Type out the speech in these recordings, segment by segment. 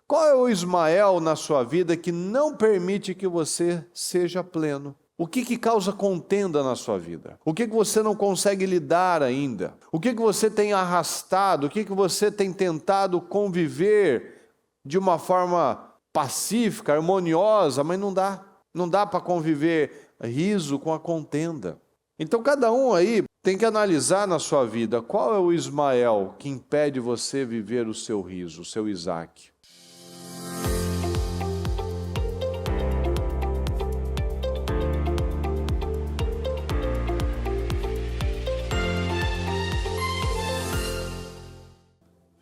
Qual é o Ismael na sua vida que não permite que você seja pleno? O que causa contenda na sua vida? O que você não consegue lidar ainda? O que você tem arrastado? O que você tem tentado conviver de uma forma pacífica, harmoniosa, mas não dá. Não dá para conviver riso com a contenda. Então cada um aí tem que analisar na sua vida qual é o Ismael que impede você viver o seu riso, o seu Isaac.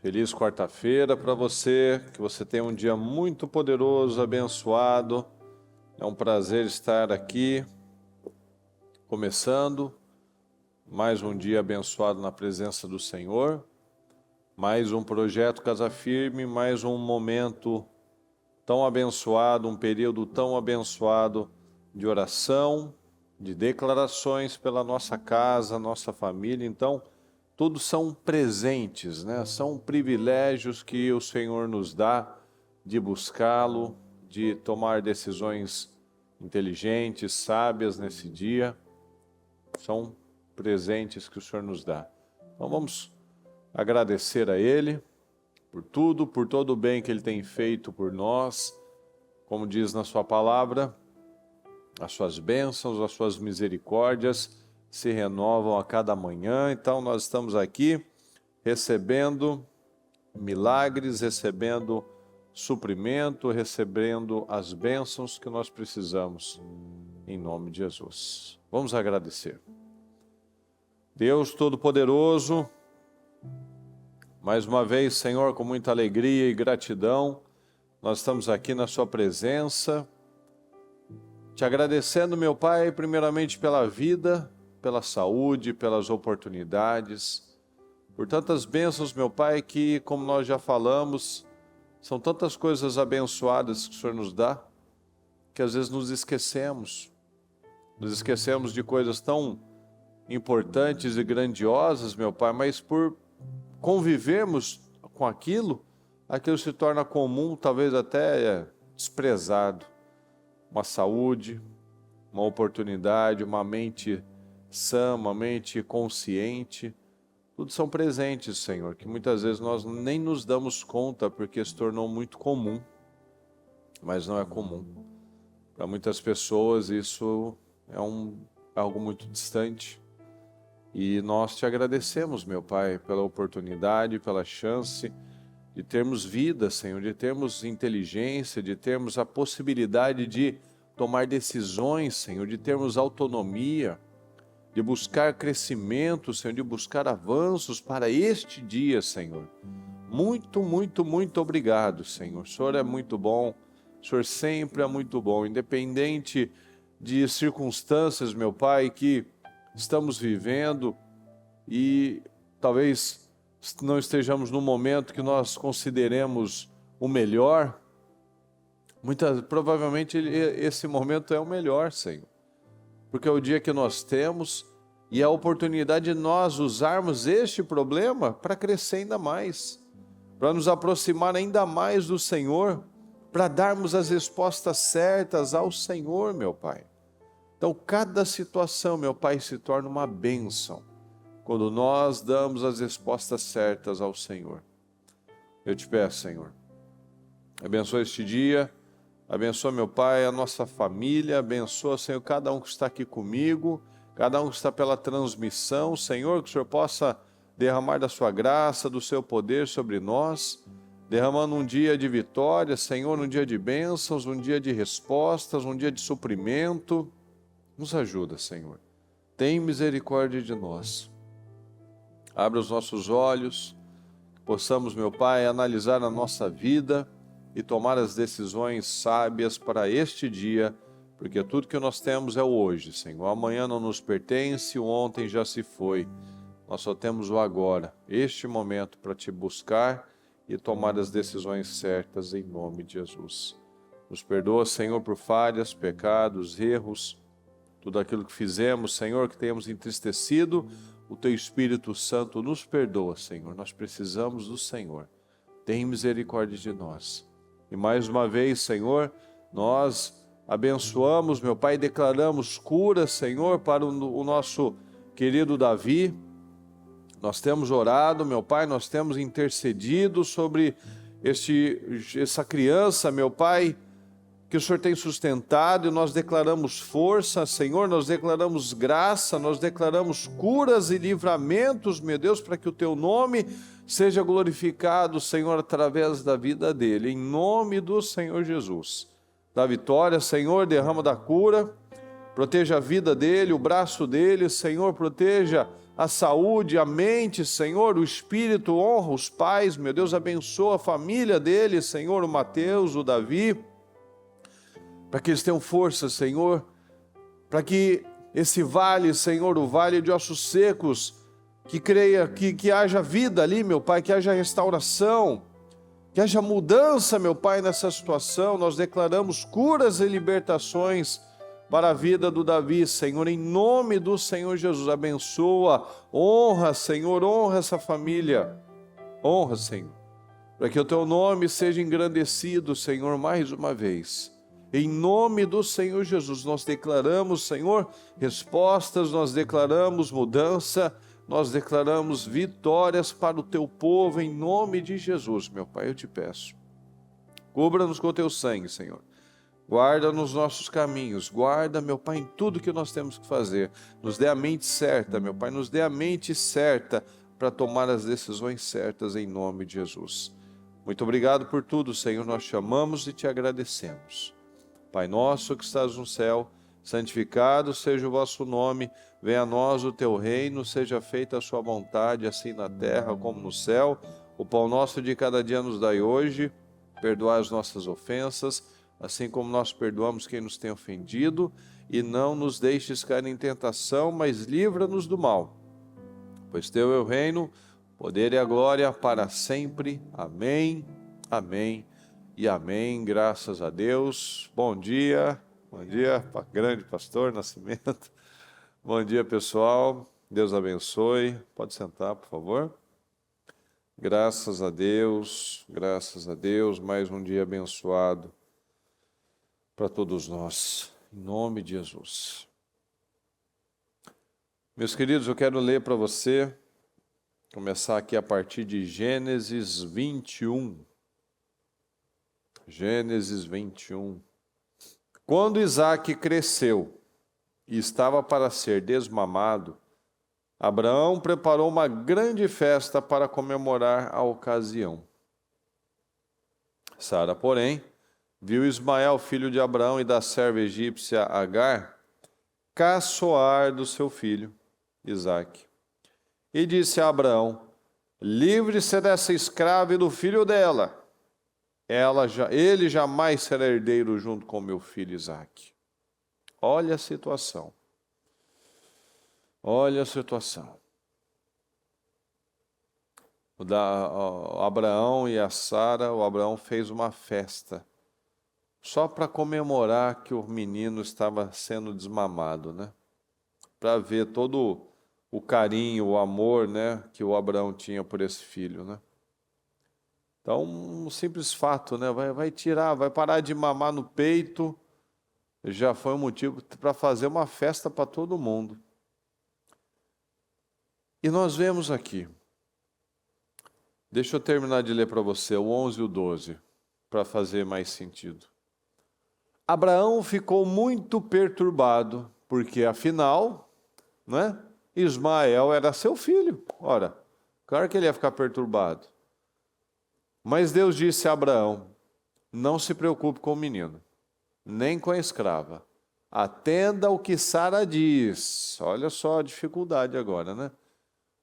Feliz quarta-feira para você, que você tenha um dia muito poderoso, abençoado. É um prazer estar aqui, começando mais um dia abençoado na presença do Senhor, mais um projeto Casa Firme, mais um momento tão abençoado, um período tão abençoado de oração, de declarações pela nossa casa, nossa família. Então, tudo são presentes, né? São privilégios que o Senhor nos dá de buscá-lo, de tomar decisões inteligentes, sábias nesse dia. São presentes que o Senhor nos dá. Então vamos agradecer a Ele por tudo, por todo o bem que Ele tem feito por nós. Como diz na sua palavra, as suas bênçãos, as suas misericórdias se renovam a cada manhã. Então nós estamos aqui recebendo milagres, recebendo suprimento, recebendo as bênçãos que nós precisamos, em nome de Jesus. Vamos agradecer. Deus Todo-Poderoso, mais uma vez, Senhor, com muita alegria e gratidão, nós estamos aqui na sua presença, te agradecendo, meu Pai, primeiramente pela vida, pela saúde, pelas oportunidades, por tantas bênçãos, meu Pai, que, como nós já falamos, são tantas coisas abençoadas que o Senhor nos dá, que às vezes nos esquecemos de coisas tão importantes e grandiosas, meu Pai, mas por convivermos com aquilo se torna comum, talvez até desprezado. Uma saúde, uma oportunidade, uma mente sã, uma mente consciente, tudo são presentes, Senhor, que muitas vezes nós nem nos damos conta porque se tornou muito comum, mas não é comum. Para muitas pessoas isso é algo muito distante. E nós te agradecemos, meu Pai, pela oportunidade, pela chance de termos vida, Senhor, de termos inteligência, de termos a possibilidade de tomar decisões, Senhor, de termos autonomia, de buscar crescimento, Senhor, de buscar avanços para este dia, Senhor. Muito, muito, muito obrigado, Senhor. O Senhor é muito bom, o Senhor sempre é muito bom, independente de circunstâncias, meu Pai, que estamos vivendo e talvez não estejamos no momento que nós consideremos o melhor. Provavelmente esse momento é o melhor, Senhor. Porque é o dia que nós temos e a oportunidade de nós usarmos este problema para crescer ainda mais, para nos aproximar ainda mais do Senhor, para darmos as respostas certas ao Senhor, meu Pai. Então, cada situação, meu Pai, se torna uma bênção quando nós damos as respostas certas ao Senhor. Eu te peço, Senhor, abençoa este dia. Abençoa, meu Pai, a nossa família, abençoa, Senhor, cada um que está aqui comigo, cada um que está pela transmissão, Senhor, que o Senhor possa derramar da sua graça, do seu poder sobre nós, derramando um dia de vitória, Senhor, um dia de bênçãos, um dia de respostas, um dia de suprimento. Nos ajuda, Senhor. Tem misericórdia de nós. Abra os nossos olhos, que possamos, meu Pai, analisar a nossa vida e tomar as decisões sábias para este dia, porque tudo que nós temos é o hoje, Senhor. Amanhã não nos pertence, o ontem já se foi. Nós só temos o agora, este momento para te buscar e tomar as decisões certas em nome de Jesus. Nos perdoa, Senhor, por falhas, pecados, erros, tudo aquilo que fizemos, Senhor, que tenhamos entristecido, o Teu Espírito Santo nos perdoa, Senhor. Nós precisamos do Senhor. Tem misericórdia de nós. E mais uma vez, Senhor, nós abençoamos, meu Pai, e declaramos cura, Senhor, para o nosso querido Davi. Nós temos orado, meu Pai, nós temos intercedido sobre essa criança, meu Pai, que o Senhor tem sustentado, e nós declaramos força, Senhor, nós declaramos graça, nós declaramos curas e livramentos, meu Deus, para que o Teu nome seja glorificado, Senhor, através da vida dele, em nome do Senhor Jesus. Da vitória, Senhor, derrama da cura, proteja a vida dele, o braço dele, Senhor, proteja a saúde, a mente, Senhor, o espírito, honra os pais, meu Deus, abençoa a família dele, Senhor, o Mateus, o Davi, para que eles tenham força, Senhor, para que esse vale, Senhor, o vale de ossos secos, que haja vida ali, meu Pai, que haja restauração, que haja mudança, meu Pai, nessa situação. Nós declaramos curas e libertações para a vida do Davi, Senhor, em nome do Senhor Jesus. Abençoa, honra, Senhor, honra essa família, honra, Senhor, para que o Teu nome seja engrandecido, Senhor, mais uma vez. Em nome do Senhor Jesus, nós declaramos, Senhor, respostas, nós declaramos mudança, nós declaramos vitórias para o Teu povo, em nome de Jesus, meu Pai, eu te peço. Cubra-nos com o Teu sangue, Senhor. Guarda nos nossos caminhos, guarda, meu Pai, em tudo que nós temos que fazer. Nos dê a mente certa, meu Pai, nos dê a mente certa para tomar as decisões certas, em nome de Jesus. Muito obrigado por tudo, Senhor, nós te amamos e te agradecemos. Pai nosso que estás no céu, santificado seja o vosso nome, venha a nós o teu reino, seja feita a sua vontade, assim na terra como no céu. O pão nosso de cada dia nos dai hoje, perdoai as nossas ofensas, assim como nós perdoamos quem nos tem ofendido, e não nos deixes cair em tentação, mas livra-nos do mal. Pois teu é o reino, o poder e a glória para sempre. Amém, amém. E amém, graças a Deus. Bom dia, grande pastor Nascimento. Bom dia, pessoal. Deus abençoe. Pode sentar, por favor. Graças a Deus, mais um dia abençoado para todos nós, em nome de Jesus. Meus queridos, eu quero ler para você, começar aqui a partir de Gênesis 21. Gênesis 21. Quando Isaque cresceu e estava para ser desmamado, Abraão preparou uma grande festa para comemorar a ocasião. Sara, porém, viu Ismael, filho de Abraão e da serva egípcia Agar, caçoar do seu filho, Isaque. E disse a Abraão: livre-se dessa escrava e do filho dela. Ele jamais será herdeiro junto com meu filho Isaque. Olha a situação. Olha a situação. O Abraão e a Sara, o Abraão fez uma festa só para comemorar que o menino estava sendo desmamado, né? Para ver todo o carinho, o amor, né, que o Abraão tinha por esse filho, né? Então, um simples fato, né? Vai parar de mamar no peito, já foi um motivo para fazer uma festa para todo mundo. E nós vemos aqui, deixa eu terminar de ler para você o 11 e o 12, para fazer mais sentido. Abraão ficou muito perturbado, porque afinal, né, Ismael era seu filho. Ora, claro que ele ia ficar perturbado. Mas Deus disse a Abraão: não se preocupe com o menino, nem com a escrava. Atenda ao que Sara diz. Olha só a dificuldade agora, né?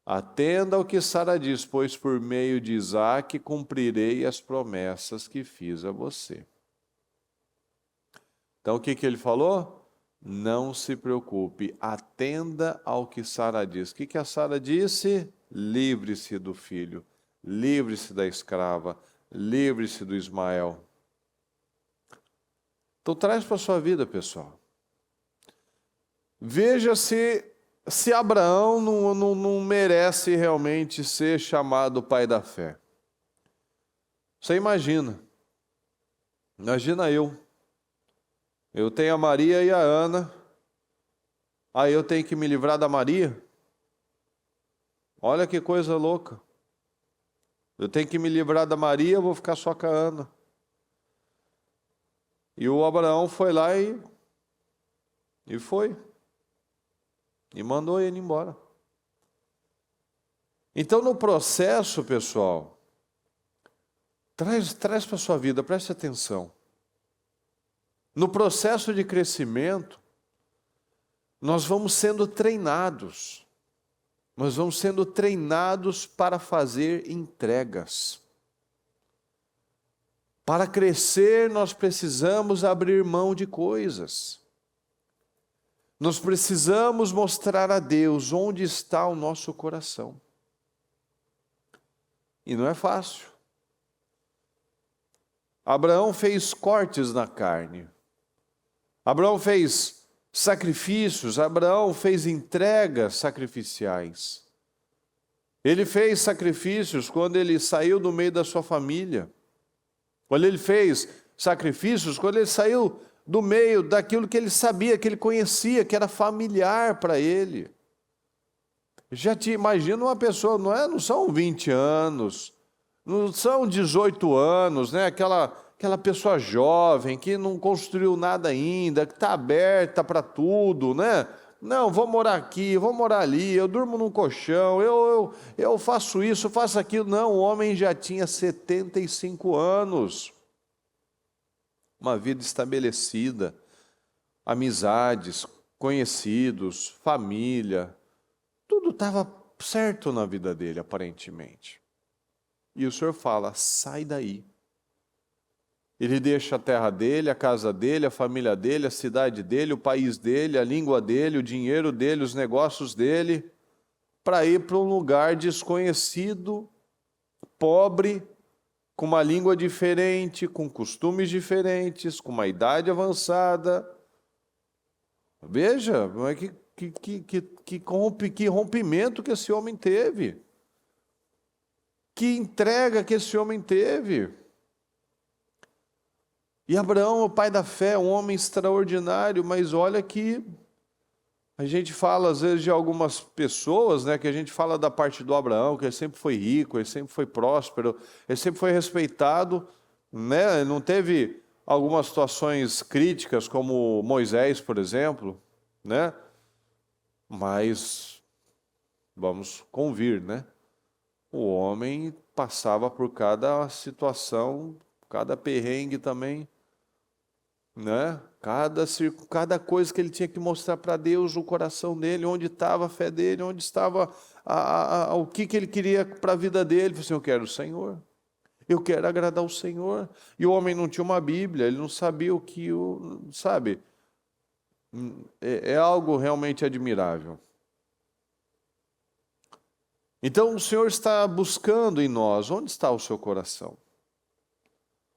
Atenda ao que Sara diz, pois por meio de Isaque cumprirei as promessas que fiz a você. Então o que ele falou? Não se preocupe, atenda ao que Sara diz. O que a Sara disse? Livre-se do filho. Livre-se da escrava, livre-se do Ismael. Então traz para a sua vida, pessoal. Veja se Abraão não merece realmente ser chamado pai da fé. Você imagina, Imagina eu tenho a Maria e a Ana, aí eu tenho que me livrar da Maria? Olha que coisa louca. Eu tenho que me livrar da Maria, eu vou ficar só com a Ana. E o Abraão foi lá e foi. E mandou ele embora. Então, no processo, pessoal, traz para a sua vida, preste atenção. No processo de crescimento, nós vamos sendo treinados. Nós vamos sendo treinados para fazer entregas. Para crescer, nós precisamos abrir mão de coisas. Nós precisamos mostrar a Deus onde está o nosso coração. E não é fácil. Abraão fez cortes na carne. Abraão fez sacrifícios. Abraão fez entregas sacrificiais. Ele fez sacrifícios quando ele saiu do meio da sua família. Quando ele fez sacrifícios, quando ele saiu do meio daquilo que ele sabia, que ele conhecia, que era familiar para ele. Já te imagina uma pessoa, não são 20 anos, não são 18 anos, né? Aquela pessoa jovem que não construiu nada ainda, que está aberta para tudo, né? Não, vou morar aqui, vou morar ali, eu durmo num colchão, eu faço isso, faço aquilo. Não, o homem já tinha 75 anos. Uma vida estabelecida, amizades, conhecidos, família, tudo estava certo na vida dele, aparentemente. E o Senhor fala, sai daí. Ele deixa a terra dele, a casa dele, a família dele, a cidade dele, o país dele, a língua dele, o dinheiro dele, os negócios dele, para ir para um lugar desconhecido, pobre, com uma língua diferente, com costumes diferentes, com uma idade avançada. Veja, que rompimento que esse homem teve. Que entrega que esse homem teve. E Abraão, o pai da fé, um homem extraordinário, mas olha que a gente fala às vezes de algumas pessoas, né, que a gente fala da parte do Abraão, que ele sempre foi rico, ele sempre foi próspero, ele sempre foi respeitado, né, não teve algumas situações críticas como Moisés, por exemplo, né, mas vamos convir, né, o homem passava por cada situação, cada perrengue também, né? Cada coisa que ele tinha que mostrar para Deus, o coração dele, onde estava a fé dele, onde estava o que ele queria para a vida dele. Ele falou assim, eu quero o Senhor, eu quero agradar o Senhor. E o homem não tinha uma Bíblia, ele não sabia o que, sabe? É algo realmente admirável. Então o Senhor está buscando em nós, onde está o seu coração?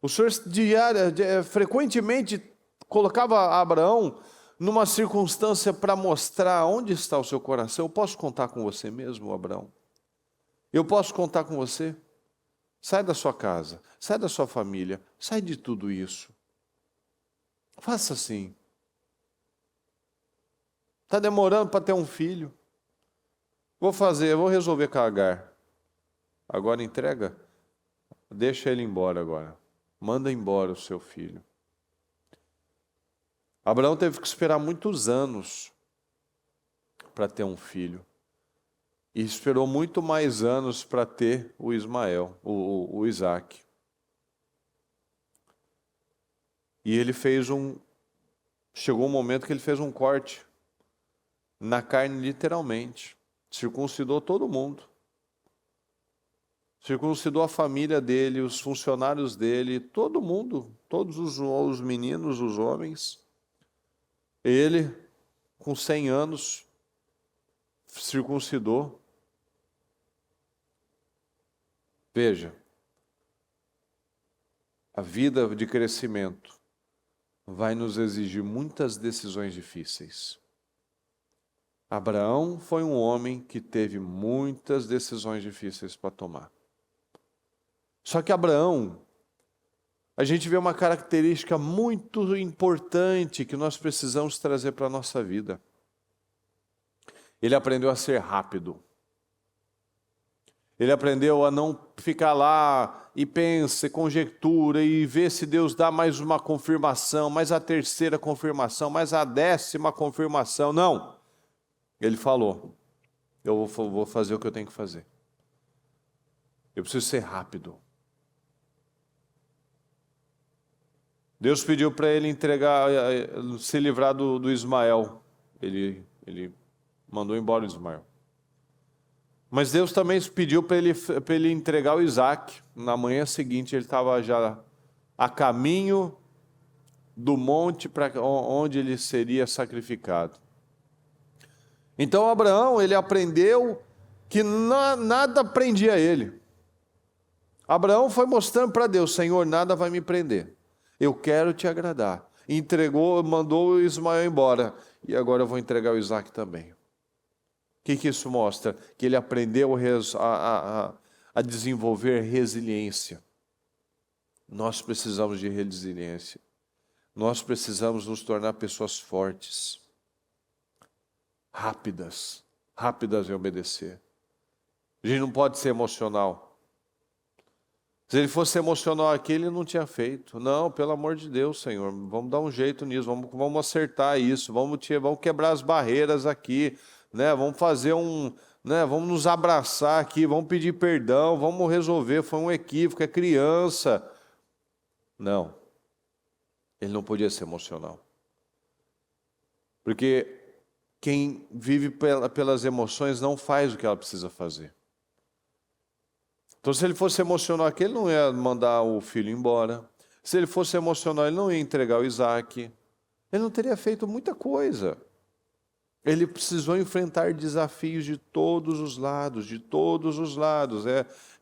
O Senhor frequentemente colocava Abraão numa circunstância para mostrar onde está o seu coração. Eu posso contar com você mesmo, Abraão? Eu posso contar com você? Sai da sua casa, sai da sua família, sai de tudo isso. Faça assim. Está demorando para ter um filho? Vou resolver com a Agar. Agora entrega? Deixa ele embora agora. Manda embora o seu filho. Abraão teve que esperar muitos anos para ter um filho. E esperou muito mais anos para ter o Ismael, o Isaac. E ele chegou um momento que ele fez um corte na carne literalmente. Circuncidou todo mundo. Circuncidou a família dele, os funcionários dele, todo mundo, todos os meninos, os homens. Ele, com 100 anos, circuncidou. Veja, a vida de crescimento vai nos exigir muitas decisões difíceis. Abraão foi um homem que teve muitas decisões difíceis para tomar. Só que Abraão a gente vê uma característica muito importante que nós precisamos trazer para a nossa vida. Ele aprendeu a ser rápido. Ele aprendeu a não ficar lá e pensa, conjectura e ver se Deus dá mais uma confirmação, mais a terceira confirmação, mais a 10ª confirmação. Não. Ele falou, eu vou fazer o que eu tenho que fazer. Eu preciso ser rápido. Deus pediu para ele entregar, se livrar do Ismael. Ele mandou embora o Ismael. Mas Deus também pediu para ele entregar o Isaac. Na manhã seguinte ele estava já a caminho do monte para onde ele seria sacrificado. Então Abraão, ele aprendeu que nada prendia ele. Abraão foi mostrando para Deus, Senhor, nada vai me prender. Eu quero te agradar. Entregou, mandou o Ismael embora. E agora eu vou entregar o Isaac também. O que isso mostra? Que ele aprendeu a desenvolver resiliência. Nós precisamos de resiliência. Nós precisamos nos tornar pessoas fortes. Rápidas em obedecer. A gente não pode ser emocional. Se ele fosse emocional aqui, ele não tinha feito. Não, pelo amor de Deus, Senhor, vamos dar um jeito nisso, vamos acertar isso, vamos quebrar as barreiras aqui, né? Vamos fazer vamos nos abraçar aqui, vamos pedir perdão, vamos resolver, foi um equívoco, é criança. Não, ele não podia ser emocional. Porque quem vive pelas emoções não faz o que ela precisa fazer. Então, se ele fosse emocional aqui, ele não ia mandar o filho embora. Se ele fosse emocional, ele não ia entregar o Isaac. Ele não teria feito muita coisa. Ele precisou enfrentar desafios de todos os lados,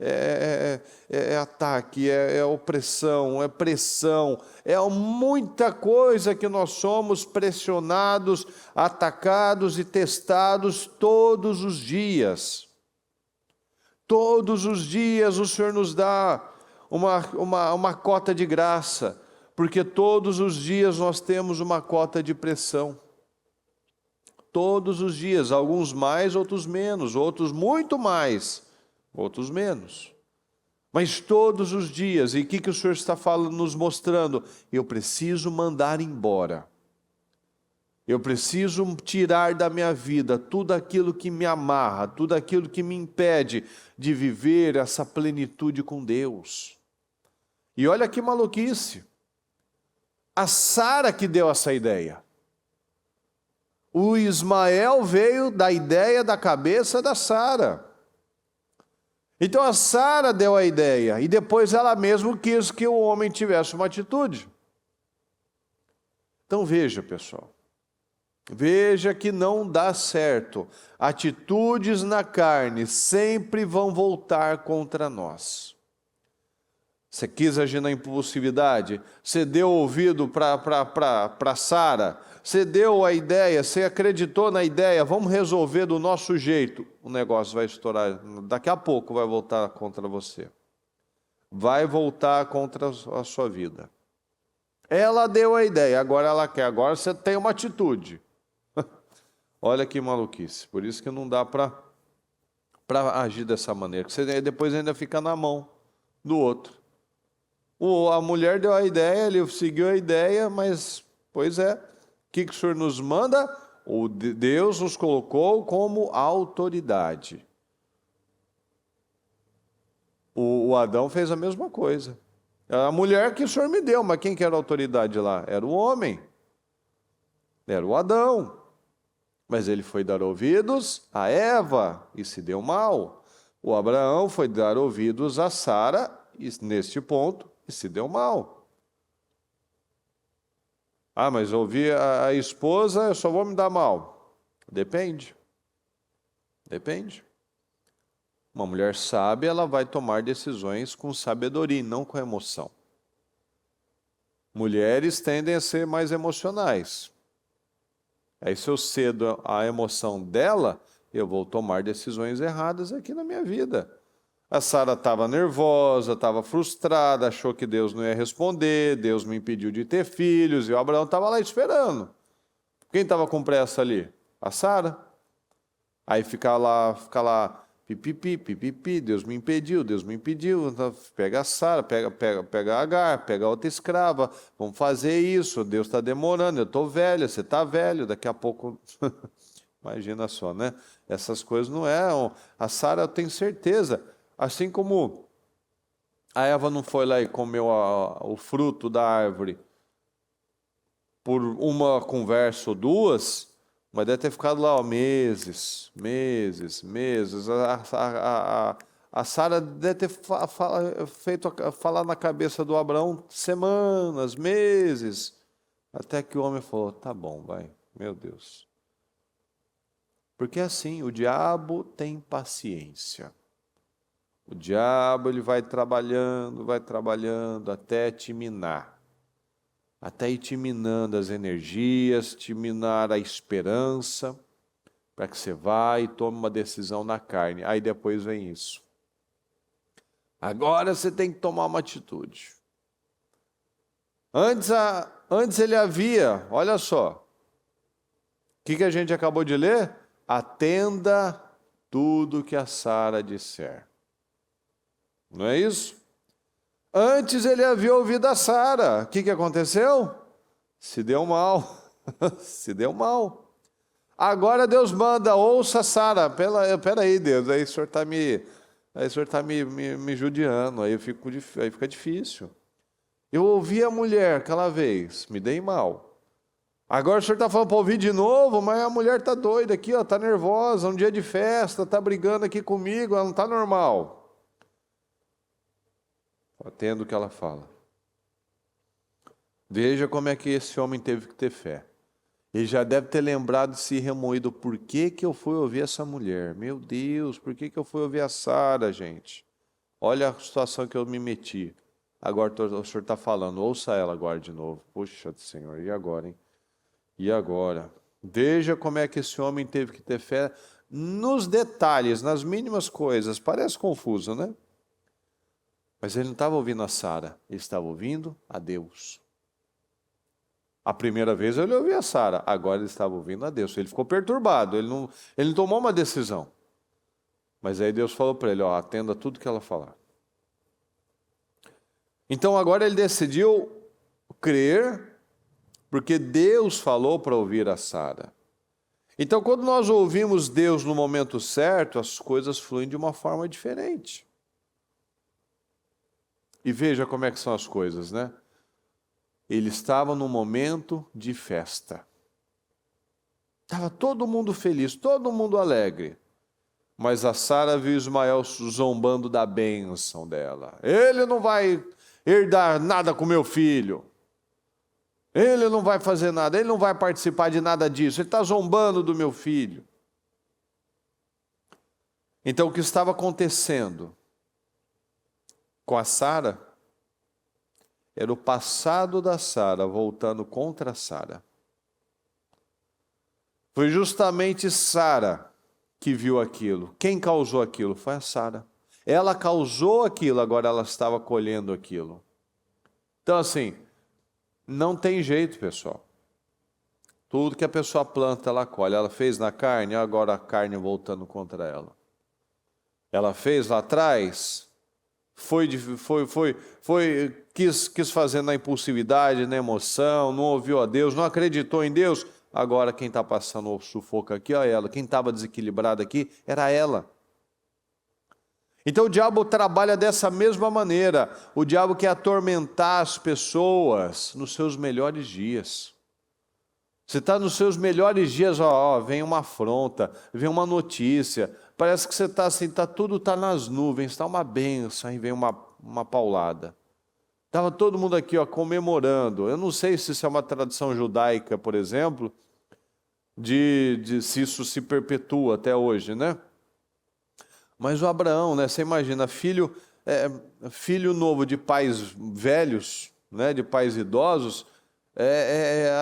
É ataque, é opressão, é pressão, é muita coisa que nós somos pressionados, atacados e testados todos os dias. Todos os dias o Senhor nos dá uma cota de graça, porque todos os dias nós temos uma cota de pressão. Todos os dias, alguns mais, outros menos, outros muito mais, outros menos. Mas todos os dias, e o que o Senhor está falando, nos mostrando? Eu preciso mandar embora. Eu preciso tirar da minha vida tudo aquilo que me amarra, tudo aquilo que me impede de viver essa plenitude com Deus. E olha que maluquice. A Sara que deu essa ideia. O Ismael veio da ideia da cabeça da Sara. Então a Sara deu a ideia e depois ela mesma quis que o homem tivesse uma atitude. Então veja, pessoal. Veja que não dá certo. Atitudes na carne sempre vão voltar contra nós. Você quis agir na impulsividade? Você deu ouvido para Sara? Você deu a ideia, você acreditou na ideia, vamos resolver do nosso jeito. O negócio vai estourar, daqui a pouco vai voltar contra você. Vai voltar contra a sua vida. Ela deu a ideia, agora ela quer, agora você tem uma atitude. Olha que maluquice, por isso que não dá para agir dessa maneira, porque você depois ainda fica na mão do outro. A mulher deu a ideia, ele seguiu a ideia, mas, pois é, o que o Senhor nos manda? Deus nos colocou como autoridade. O Adão fez a mesma coisa. A mulher que o Senhor me deu, mas quem que era a autoridade lá? Era o homem. Era o Adão. Mas ele foi dar ouvidos a Eva e se deu mal. O Abraão foi dar ouvidos a Sara, neste ponto, e se deu mal. Ah, mas ouvir a esposa, eu só vou me dar mal. Depende. Depende. Uma mulher sábia, ela vai tomar decisões com sabedoria e não com emoção. Mulheres tendem a ser mais emocionais. Aí se eu cedo a emoção dela, eu vou tomar decisões erradas aqui na minha vida. A Sara estava nervosa, estava frustrada, achou que Deus não ia responder, Deus me impediu de ter filhos, e o Abraão estava lá esperando. Quem estava com pressa ali? A Sara. Aí fica lá, pipipi, pipipi, Deus me impediu, então, pega a Sara, pega a Agar, pega a outra escrava, vamos fazer isso, Deus está demorando, eu estou velha, você está velho, daqui a pouco... Imagina só, né? Essas coisas não eram... A Sara, eu tenho certeza, assim como a Eva não foi lá e comeu o fruto da árvore por uma conversa ou duas... Mas deve ter ficado lá, ó, meses. A Sara deve ter falar na cabeça do Abraão semanas, meses, até que o homem falou, tá bom, vai, meu Deus. Porque assim, o diabo tem paciência. O diabo, ele vai trabalhando até te minar. Até ir te minando as energias, te minar a esperança, para que você vá e tome uma decisão na carne. Aí depois vem isso. Agora você tem que tomar uma atitude. Antes ele havia, olha só, o que a gente acabou de ler? Atenda tudo que a Sara disser. Não é isso? Antes ele havia ouvido a Sara. O que aconteceu? Se deu mal. Se deu mal. Agora Deus manda, ouça a Sara. Peraí, Deus, aí o senhor está me judiando, aí fica difícil. Eu ouvi a mulher aquela vez, me dei mal. Agora o senhor está falando para ouvir de novo, mas a mulher está doida aqui, está nervosa, um dia de festa, está brigando aqui comigo, ela não está normal. Atendo o que ela fala. Veja como é que esse homem teve que ter fé. Ele já deve ter lembrado de se remoído. Por que eu fui ouvir essa mulher? Meu Deus, por que eu fui ouvir a Sara, gente? Olha a situação que eu me meti. Agora o senhor está falando, ouça ela agora de novo. Puxa, Senhor, e agora, hein? E agora? Veja como é que esse homem teve que ter fé nos detalhes, nas mínimas coisas. Parece confuso, né? Mas ele não estava ouvindo a Sara, ele estava ouvindo a Deus. A primeira vez ele ouviu a Sara, agora ele estava ouvindo a Deus. Ele ficou perturbado, ele não tomou uma decisão. Mas aí Deus falou para ele, ó, atenda tudo que ela falar. Então agora ele decidiu crer, porque Deus falou para ouvir a Sara. Então quando nós ouvimos Deus no momento certo, as coisas fluem de uma forma diferente. E veja como é que são as coisas, né? Ele estava num momento de festa. Estava todo mundo feliz, todo mundo alegre. Mas a Sara viu Ismael zombando da bênção dela. Ele não vai herdar nada com meu filho. Ele não vai fazer nada, ele não vai participar de nada disso. Ele está zombando do meu filho. Então o que estava acontecendo com a Sara era o passado da Sara voltando contra a Sara. Foi justamente Sara que viu aquilo. Quem causou aquilo? Foi a Sara. Ela causou aquilo, agora ela estava colhendo aquilo. Então assim, não tem jeito, pessoal. Tudo que a pessoa planta, ela colhe. Ela fez na carne, agora a carne voltando contra ela. Ela fez lá atrás... Quis fazer na impulsividade, na emoção, não ouviu a Deus, não acreditou em Deus. Agora quem está passando o sufoco aqui, ó, ela. Quem estava desequilibrado aqui, era ela. Então o diabo trabalha dessa mesma maneira. O diabo quer atormentar as pessoas nos seus melhores dias. Você está nos seus melhores dias, vem uma afronta, vem uma notícia, parece que você está assim, tudo está nas nuvens, está uma bênção, aí vem uma paulada. Estava todo mundo aqui comemorando. Eu não sei se isso é uma tradição judaica, por exemplo, se isso se perpetua até hoje, né? Mas o Abraão, né, você imagina, filho novo de pais velhos, né, de pais idosos,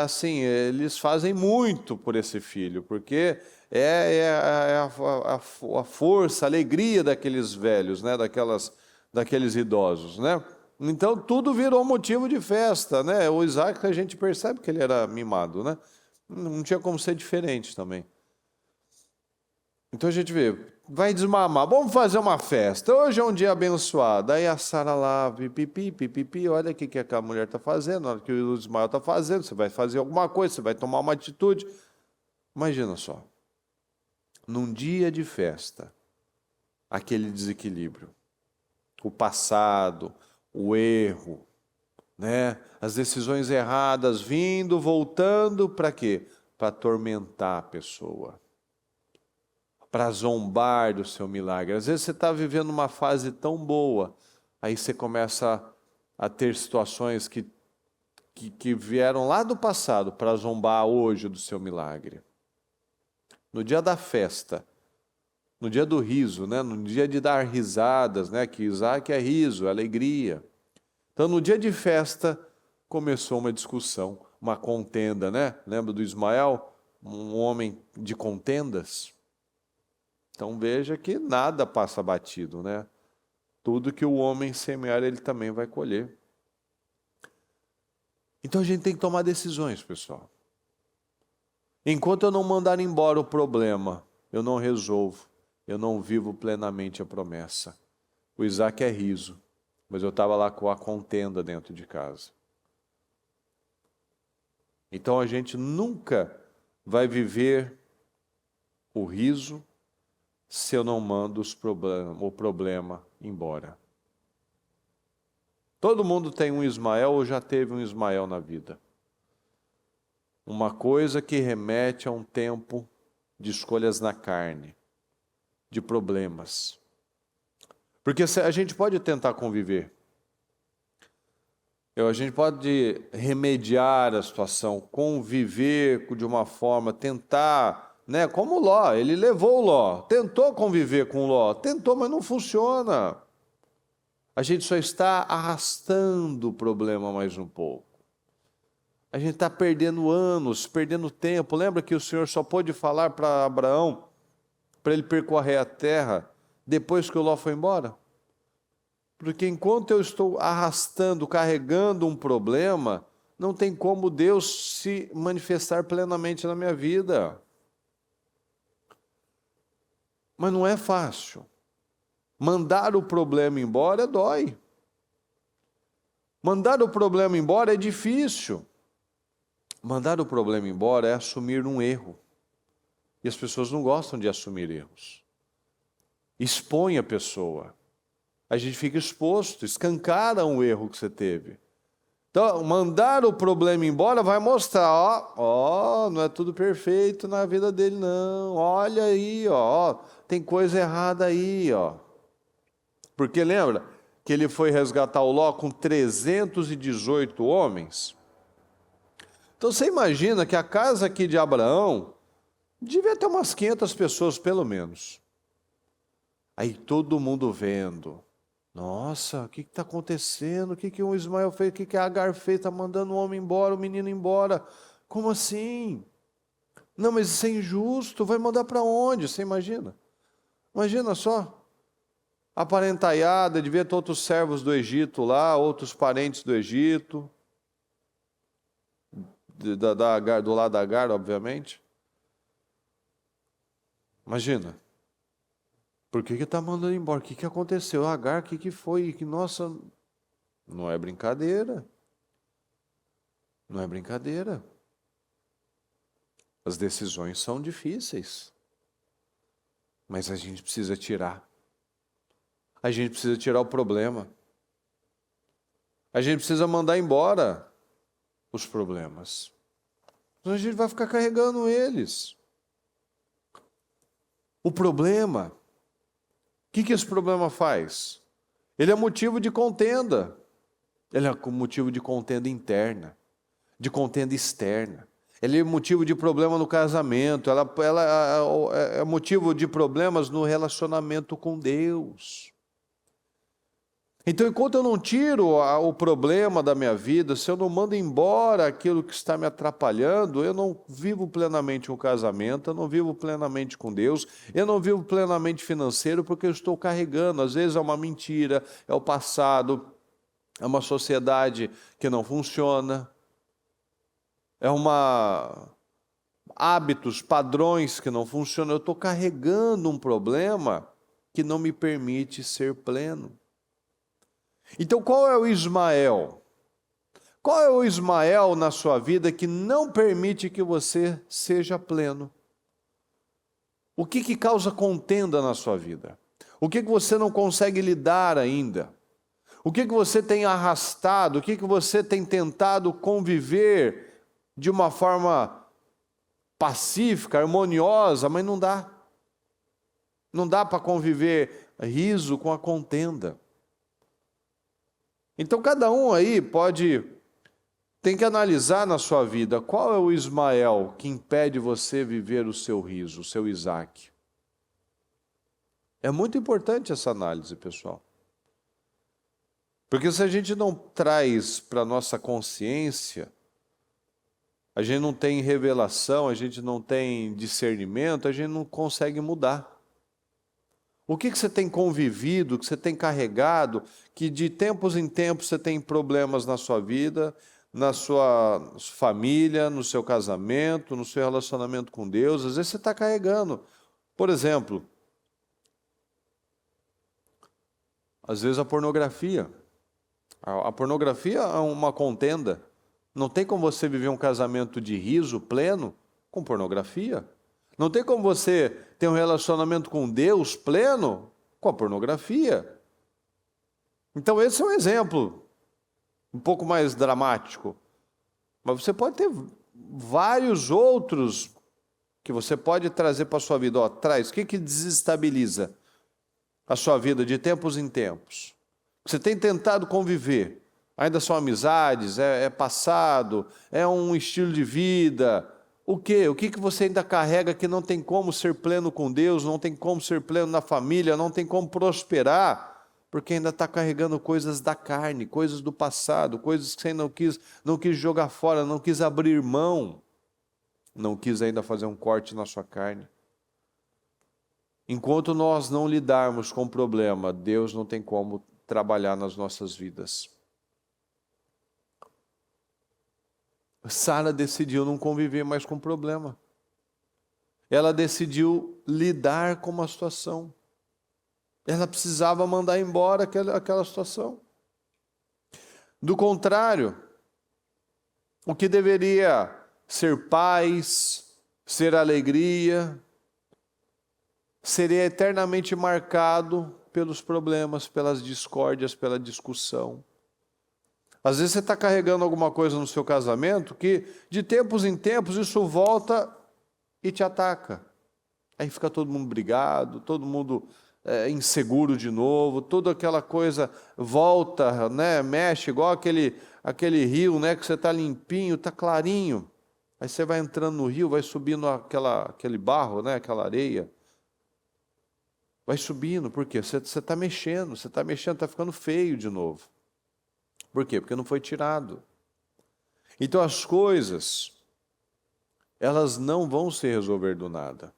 assim, eles fazem muito por esse filho, porque a força, a alegria daqueles velhos, né? Daqueles idosos, né? Então tudo virou motivo de festa, né? O Isaac, a gente percebe que ele era mimado, né? Não tinha como ser diferente também. Então a gente vê, vai desmamar, vamos fazer uma festa, hoje é um dia abençoado. Aí a Sara lá, pipipi, olha o que aquela mulher está fazendo, olha o que o Ismael está fazendo, você vai fazer alguma coisa, você vai tomar uma atitude. Imagina só, num dia de festa, aquele desequilíbrio, o passado, o erro, né? As decisões erradas vindo, voltando, para quê? Para atormentar a pessoa, para zombar do seu milagre. Às vezes você está vivendo uma fase tão boa, aí você começa a ter situações que vieram lá do passado para zombar hoje do seu milagre. No dia da festa, no dia do riso, né? No dia de dar risadas, né? Que Isaac é riso, é alegria. Então, no dia de festa, começou uma discussão, uma contenda, né? Lembra do Ismael? Um homem de contendas? Então, veja que nada passa batido, né? Tudo que o homem semear, ele também vai colher. Então, a gente tem que tomar decisões, pessoal. Enquanto eu não mandar embora o problema, eu não resolvo, eu não vivo plenamente a promessa. O Isaac é riso, mas eu estava lá com a contenda dentro de casa. Então a gente nunca vai viver o riso se eu não mando o problema embora. Todo mundo tem um Ismael ou já teve um Ismael na vida. Uma coisa que remete a um tempo de escolhas na carne, de problemas. Porque a gente pode tentar conviver. A gente pode remediar a situação, conviver de uma forma, tentar, né? Como Ló, ele levou o Ló, tentou conviver com o Ló, tentou, mas não funciona. A gente só está arrastando o problema mais um pouco. A gente está perdendo anos, perdendo tempo. Lembra que o Senhor só pôde falar para Abraão, para ele percorrer a terra, depois que o Ló foi embora? Porque enquanto eu estou arrastando, carregando um problema, não tem como Deus se manifestar plenamente na minha vida. Mas não é fácil. Mandar o problema embora dói. Mandar o problema embora é difícil. Mandar o problema embora é assumir um erro. E as pessoas não gostam de assumir erros. Expõe a pessoa. A gente fica exposto, escancara um erro que você teve. Então, mandar o problema embora vai mostrar, não é tudo perfeito na vida dele, não. Olha aí, tem coisa errada aí, Porque lembra que ele foi resgatar o Ló com 318 homens? Então, você imagina que a casa aqui de Abraão devia ter umas 500 pessoas, pelo menos. Aí todo mundo vendo. Nossa, o que está acontecendo? O que o Ismael fez? O que a Agar fez? Está mandando o homem embora, o menino embora. Como assim? Não, mas isso é injusto. Vai mandar para onde? Você imagina? Imagina só. A parentaiada, devia ter outros servos do Egito lá, outros parentes do Egito. Do lado da Agar, obviamente. Imagina. Por que está mandando embora? O que aconteceu? Agar, o que foi? Nossa, não é brincadeira. Não é brincadeira. As decisões são difíceis. Mas a gente precisa tirar. A gente precisa tirar o problema. A gente precisa mandar embora os problemas. Senão a gente vai ficar carregando eles. O problema... O que esse problema faz? Ele é motivo de contenda. Ele é motivo de contenda interna, de contenda externa. Ele é motivo de problema no casamento. Ela é motivo de problemas no relacionamento com Deus. Então, enquanto eu não tiro o problema da minha vida, se eu não mando embora aquilo que está me atrapalhando, eu não vivo plenamente um casamento, eu não vivo plenamente com Deus, eu não vivo plenamente financeiro, porque eu estou carregando. Às vezes é uma mentira, é o passado, é uma sociedade que não funciona, é hábitos, padrões que não funcionam. Eu estou carregando um problema que não me permite ser pleno. Então, qual é o Ismael? Qual é o Ismael na sua vida que não permite que você seja pleno? O que causa contenda na sua vida? O que você não consegue lidar ainda? O que você tem arrastado? O que você tem tentado conviver de uma forma pacífica, harmoniosa, mas não dá. Não dá para conviver riso com a contenda. Então, cada um aí tem que analisar na sua vida qual é o Ismael que impede você viver o seu riso, o seu Isaac. É muito importante essa análise, pessoal. Porque se a gente não traz para a nossa consciência, a gente não tem revelação, a gente não tem discernimento, a gente não consegue mudar. O que você tem convivido, que você tem carregado, que de tempos em tempos você tem problemas na sua vida, na sua família, no seu casamento, no seu relacionamento com Deus, às vezes você está carregando. Por exemplo, às vezes a pornografia. A pornografia é uma contenda. Não tem como você viver um casamento de riso pleno com pornografia. Não tem como você ter um relacionamento com Deus pleno com a pornografia. Então esse é um exemplo um pouco mais dramático. Mas você pode ter vários outros que você pode trazer para a sua vida. Traz. O que desestabiliza a sua vida de tempos em tempos? Você tem tentado conviver. Ainda são amizades, é passado, é um estilo de vida. O quê? O que você ainda carrega que não tem como ser pleno com Deus, não tem como ser pleno na família, não tem como prosperar, porque ainda está carregando coisas da carne, coisas do passado, coisas que você não quis jogar fora, não quis abrir mão, não quis ainda fazer um corte na sua carne. Enquanto nós não lidarmos com o problema, Deus não tem como trabalhar nas nossas vidas. Sara decidiu não conviver mais com o problema. Ela decidiu lidar com uma situação. Ela precisava mandar embora aquela situação. Do contrário, o que deveria ser paz, ser alegria, seria eternamente marcado pelos problemas, pelas discórdias, pela discussão. Às vezes você está carregando alguma coisa no seu casamento que, de tempos em tempos, isso volta e te ataca. Aí fica todo mundo brigado, todo mundo inseguro de novo, toda aquela coisa volta, né, mexe, igual aquele rio, né, que você está limpinho, está clarinho. Aí você vai entrando no rio, vai subindo aquele barro, né, aquela areia. Vai subindo, por quê? Você está mexendo, está ficando feio de novo. Por quê? Porque não foi tirado. Então as coisas, elas não vão se resolver do nada.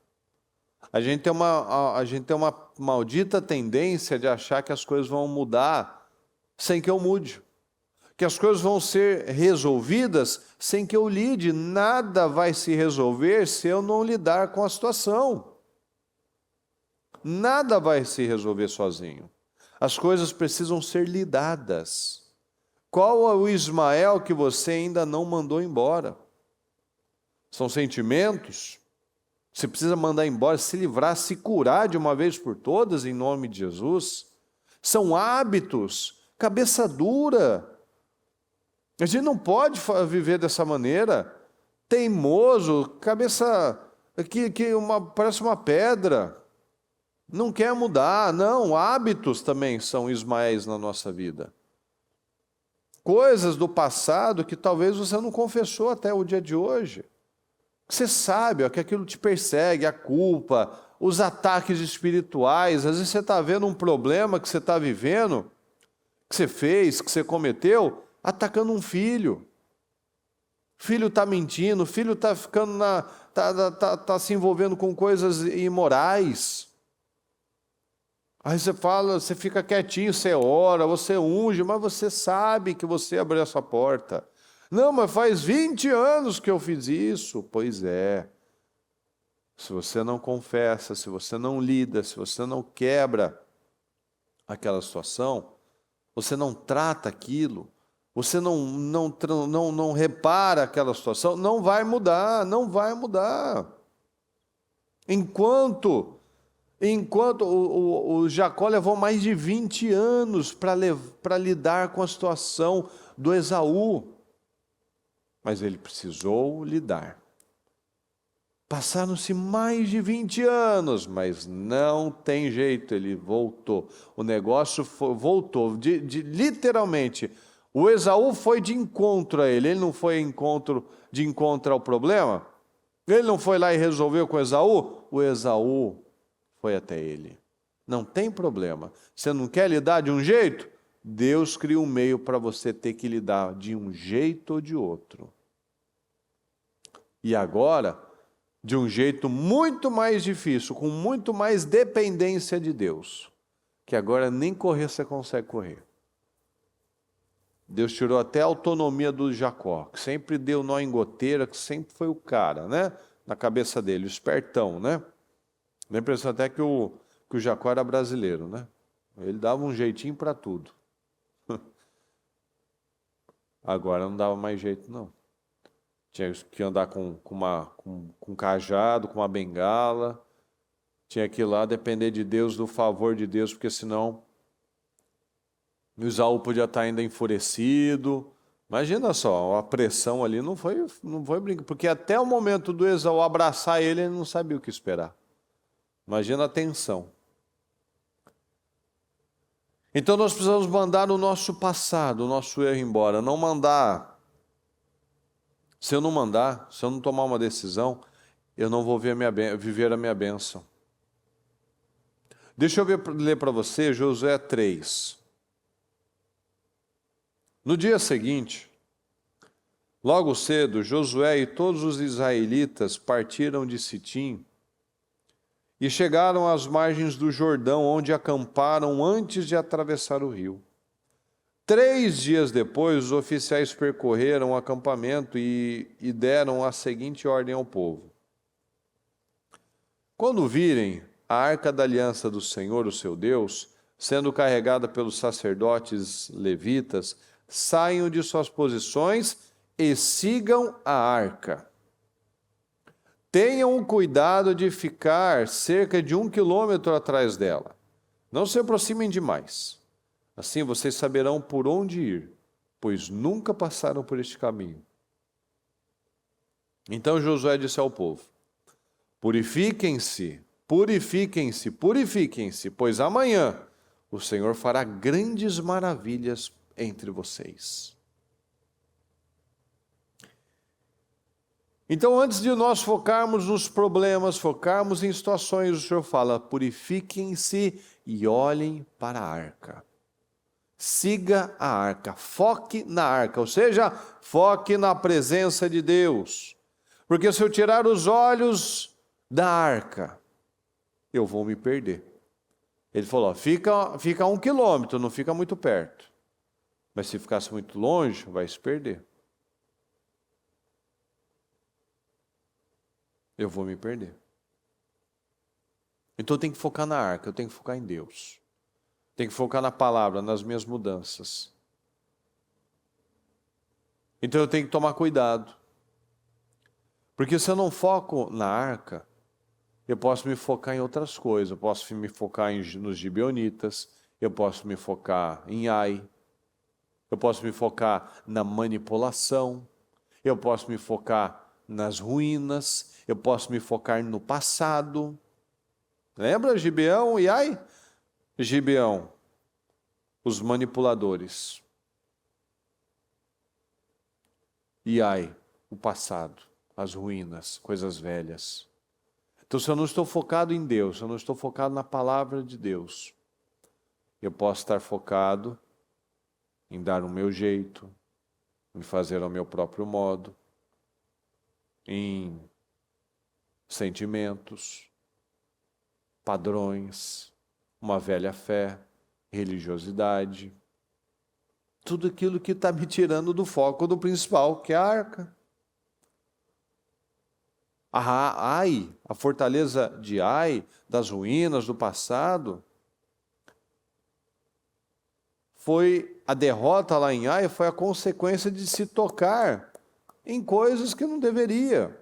A gente tem uma maldita tendência de achar que as coisas vão mudar sem que eu mude. Que as coisas vão ser resolvidas sem que eu lide. Nada vai se resolver se eu não lidar com a situação. Nada vai se resolver sozinho. As coisas precisam ser lidadas. Qual é o Ismael que você ainda não mandou embora? São sentimentos? Você precisa mandar embora, se livrar, se curar de uma vez por todas, em nome de Jesus. São hábitos, cabeça dura. A gente não pode viver dessa maneira. Teimoso, cabeça parece uma pedra. Não quer mudar. Não, hábitos também são Ismaéis na nossa vida. Coisas do passado que talvez você não confessou até o dia de hoje. Você sabe que aquilo te persegue, a culpa, os ataques espirituais. Às vezes você está vendo um problema que você está vivendo que você fez, que você cometeu, atacando um filho. Filho está mentindo, filho está ficando tá se envolvendo com coisas imorais. Aí você fala, você fica quietinho, você ora, você unge, mas você sabe que você abriu essa porta. Não, mas faz 20 anos que eu fiz isso. Pois é. Se você não confessa, se você não lida, se você não quebra aquela situação, você não trata aquilo, você não repara aquela situação, não vai mudar, não vai mudar. Enquanto o Jacó levou mais de 20 anos para lidar com a situação do Esaú, mas ele precisou lidar. Passaram-se mais de 20 anos, mas não tem jeito, ele voltou. O negócio voltou, literalmente. O Esaú foi de encontro a ele não foi de encontro ao problema? Ele não foi lá e resolveu com o Esaú foi até ele. Não tem problema. Você não quer lidar de um jeito? Deus cria um meio para você ter que lidar de um jeito ou de outro. E agora, de um jeito muito mais difícil, com muito mais dependência de Deus, que agora nem correr você consegue correr. Deus tirou até a autonomia do Jacó, que sempre deu nó em goteira, que sempre foi o cara, né? Na cabeça dele, o espertão, né? Dá a impressão até que o Jacó era brasileiro, né? Ele dava um jeitinho para tudo. Agora não dava mais jeito, não. Tinha que andar com um cajado, com uma bengala. Tinha que ir lá depender de Deus, do favor de Deus, porque senão o Esaú podia estar ainda enfurecido. Imagina só, a pressão ali não foi brinco, porque até o momento do Esaú abraçar ele não sabia o que esperar. Imagina a tensão. Então nós precisamos mandar o nosso passado, o nosso erro embora. Não mandar. Se eu não tomar uma decisão, eu não vou viver a minha bênção. Deixa eu ler para você Josué 3. No dia seguinte, logo cedo, Josué e todos os israelitas partiram de Sitim e chegaram às margens do Jordão, onde acamparam antes de atravessar o rio. 3 dias depois, os oficiais percorreram o acampamento e deram a seguinte ordem ao povo: quando virem a arca da aliança do Senhor, o seu Deus, sendo carregada pelos sacerdotes levitas, saiam de suas posições e sigam a arca. Tenham o cuidado de ficar cerca de 1 quilômetro atrás dela. Não se aproximem demais. Assim vocês saberão por onde ir, pois nunca passaram por este caminho. Então Josué disse ao povo: purifiquem-se, purifiquem-se, purifiquem-se, pois amanhã o Senhor fará grandes maravilhas entre vocês. Então, antes de nós focarmos nos problemas, focarmos em situações, o Senhor fala: purifiquem-se e olhem para a arca. Siga a arca, foque na arca, ou seja, foque na presença de Deus. Porque se eu tirar os olhos da arca, eu vou me perder. Ele falou: fica a 1 quilômetro, não fica muito perto. Mas se ficasse muito longe, vai se perder. Eu vou me perder. Então eu tenho que focar na arca, eu tenho que focar em Deus. Tenho que focar na palavra, nas minhas mudanças. Então eu tenho que tomar cuidado. Porque se eu não foco na arca, eu posso me focar em outras coisas. Eu posso me focar nos gibeonitas, eu posso me focar em Ai, eu posso me focar na manipulação, eu posso me focar nas ruínas, eu posso me focar no passado. Lembra Gibeão e Ai? Gibeão, os manipuladores. E Ai, o passado, as ruínas, coisas velhas. Então, se eu não estou focado em Deus, se eu não estou focado na palavra de Deus, eu posso estar focado em dar o meu jeito, em fazer ao meu próprio modo, em sentimentos, padrões, uma velha fé, religiosidade. Tudo aquilo que está me tirando do foco do principal, que é a arca. A fortaleza de Ai, das ruínas do passado, a derrota lá em Ai foi a consequência de se tocar em coisas que não deveria.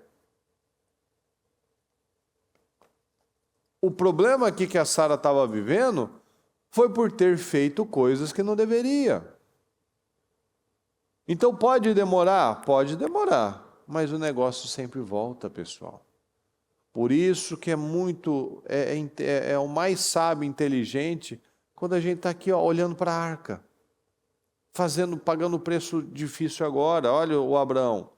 O problema aqui que a Sara estava vivendo foi por ter feito coisas que não deveria. Então pode demorar? Pode demorar, mas o negócio sempre volta, pessoal. Por isso que é o mais sábio e inteligente quando a gente está aqui olhando para a arca, pagando preço difícil agora. Olha o Abraão,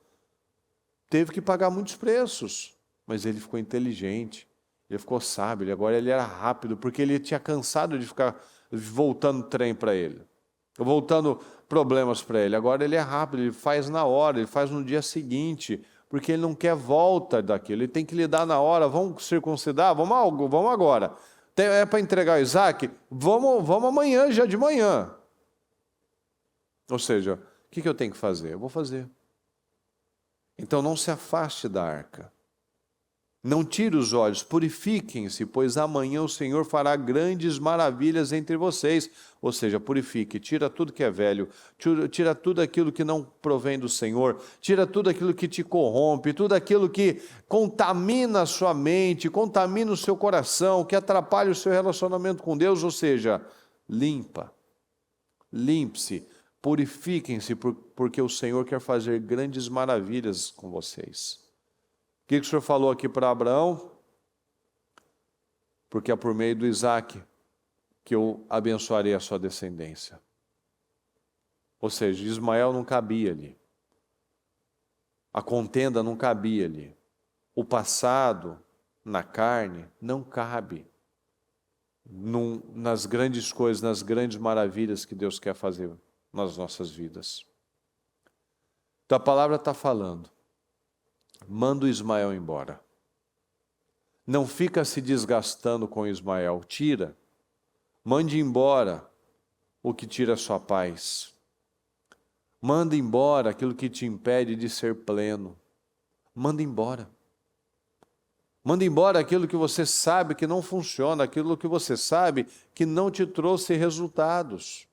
teve que pagar muitos preços, mas ele ficou inteligente, ele ficou sábio, agora ele era rápido, porque ele tinha cansado de ficar voltando trem para ele, voltando problemas para ele. Agora ele é rápido, ele faz na hora, ele faz no dia seguinte, porque ele não quer volta daquilo, ele tem que lidar na hora. Vamos circuncidar? Vamos agora. É para entregar o Isaac? Vamos amanhã, já de manhã. Ou seja, o que eu tenho que fazer? Eu vou fazer. Então não se afaste da arca. Não tire os olhos, purifiquem-se, pois amanhã o Senhor fará grandes maravilhas entre vocês. Ou seja, purifique, tira tudo que é velho, tira tudo aquilo que não provém do Senhor, tira tudo aquilo que te corrompe, tudo aquilo que contamina a sua mente, contamina o seu coração, que atrapalha o seu relacionamento com Deus. Ou seja, limpe-se, purifiquem-se, porque o Senhor quer fazer grandes maravilhas com vocês. O que o Senhor falou aqui para Abraão? Porque é por meio do Isaac que eu abençoarei a sua descendência. Ou seja, Ismael não cabia ali. A contenda não cabia ali. O passado na carne não cabe nas grandes coisas, nas grandes maravilhas que Deus quer fazer nas nossas vidas. Então a palavra está falando. Manda o Ismael embora. Não fica se desgastando com Ismael. Tira. Mande embora o que tira a sua paz. Manda embora aquilo que te impede de ser pleno. Manda embora. Manda embora aquilo que você sabe que não funciona, aquilo que você sabe que não te trouxe resultados.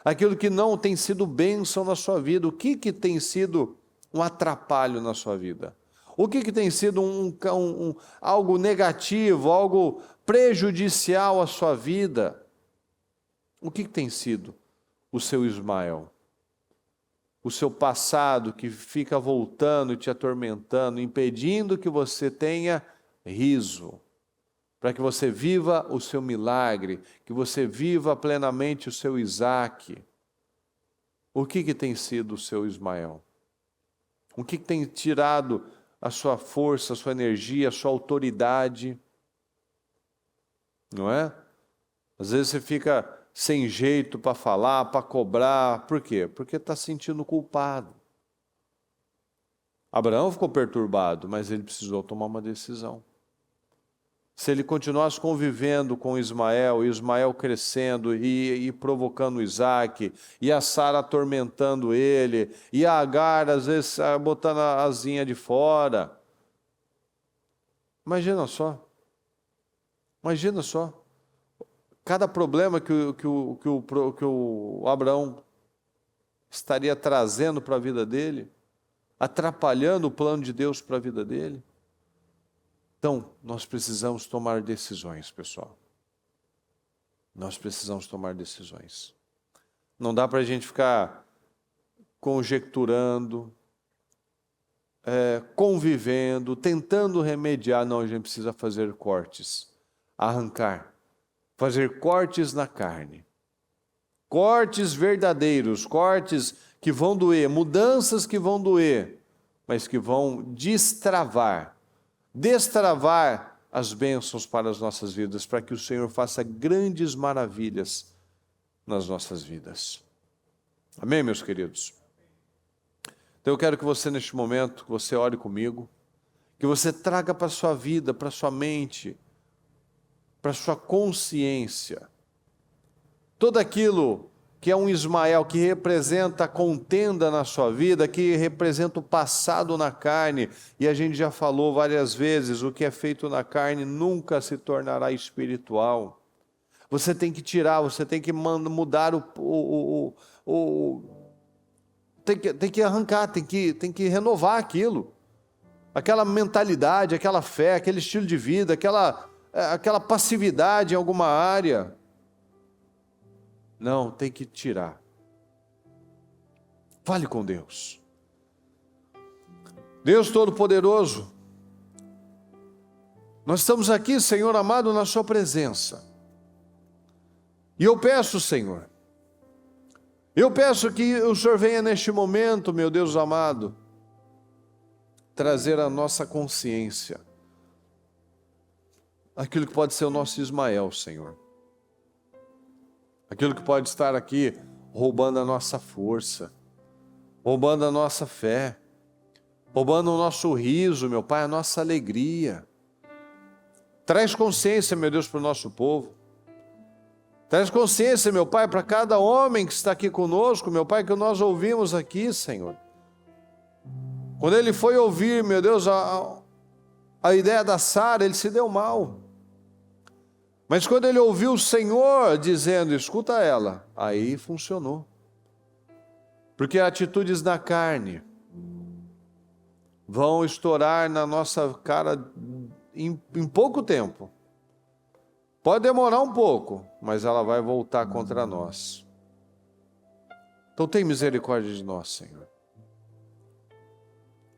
Aquilo que não tem sido bênção na sua vida. O que tem sido um atrapalho na sua vida? O que tem sido algo negativo, algo prejudicial à sua vida? O que tem sido o seu Ismael? O seu passado que fica voltando e te atormentando, impedindo que você tenha riso, para que você viva o seu milagre, que você viva plenamente o seu Isaac. O que tem sido o seu Ismael? O que tem tirado a sua força, a sua energia, a sua autoridade? Não é? Às vezes você fica sem jeito para falar, para cobrar. Por quê? Porque está se sentindo culpado. Abraão ficou perturbado, mas ele precisou tomar uma decisão. Se ele continuasse convivendo com Ismael, Ismael crescendo e provocando Isaac, e a Sara atormentando ele, e a Agar às vezes botando a asinha de fora. Imagina só. Cada problema que o Abraão estaria trazendo para a vida dele, atrapalhando o plano de Deus para a vida dele. Então, nós precisamos tomar decisões, pessoal. Nós precisamos tomar decisões. Não dá para a gente ficar conjecturando, convivendo, tentando remediar. Não, a gente precisa fazer cortes, arrancar, fazer cortes na carne. Cortes verdadeiros, cortes que vão doer, mudanças que vão doer, mas que vão destravar as bênçãos para as nossas vidas, para que o Senhor faça grandes maravilhas nas nossas vidas. Amém, meus queridos? Então eu quero que você, neste momento, que você ore comigo, que você traga para a sua vida, para a sua mente, para a sua consciência, tudo aquilo que é um Ismael, que representa a contenda na sua vida, que representa o passado na carne, e a gente já falou várias vezes, o que é feito na carne nunca se tornará espiritual. Você tem que tirar, você tem que mudar tem que arrancar, tem que renovar aquilo. Aquela mentalidade, aquela fé, aquele estilo de vida, aquela passividade em alguma área. Não, tem que tirar. Fale com Deus. Deus Todo-Poderoso, nós estamos aqui, Senhor amado, na sua presença. E eu peço, Senhor, que o Senhor venha neste momento, meu Deus amado, trazer a nossa consciência aquilo que pode ser o nosso Ismael, Senhor. Aquilo que pode estar aqui roubando a nossa força, roubando a nossa fé, roubando o nosso riso, meu Pai, a nossa alegria. Traz consciência, meu Deus, para o nosso povo. Traz consciência, meu Pai, para cada homem que está aqui conosco, meu Pai, que nós ouvimos aqui, Senhor. Quando ele foi ouvir, meu Deus, a ideia da Sara, ele se deu mal. Mas quando ele ouviu o Senhor dizendo, escuta ela, aí funcionou. Porque atitudes da carne vão estourar na nossa cara em pouco tempo. Pode demorar um pouco, mas ela vai voltar contra nós. Então tem misericórdia de nós, Senhor.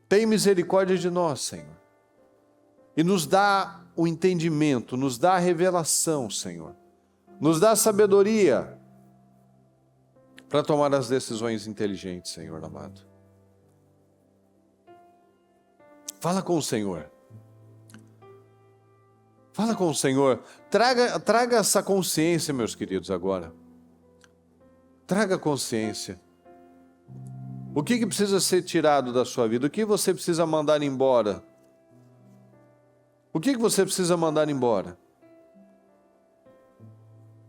Tem misericórdia de nós, Senhor. E nos dá o entendimento, nos dá a revelação, Senhor. Nos dá a sabedoria para tomar as decisões inteligentes, Senhor amado. Fala com o Senhor. Fala com o Senhor. Traga essa consciência, meus queridos, agora. Traga consciência. O que precisa ser tirado da sua vida? O que você precisa mandar embora? O que você precisa mandar embora?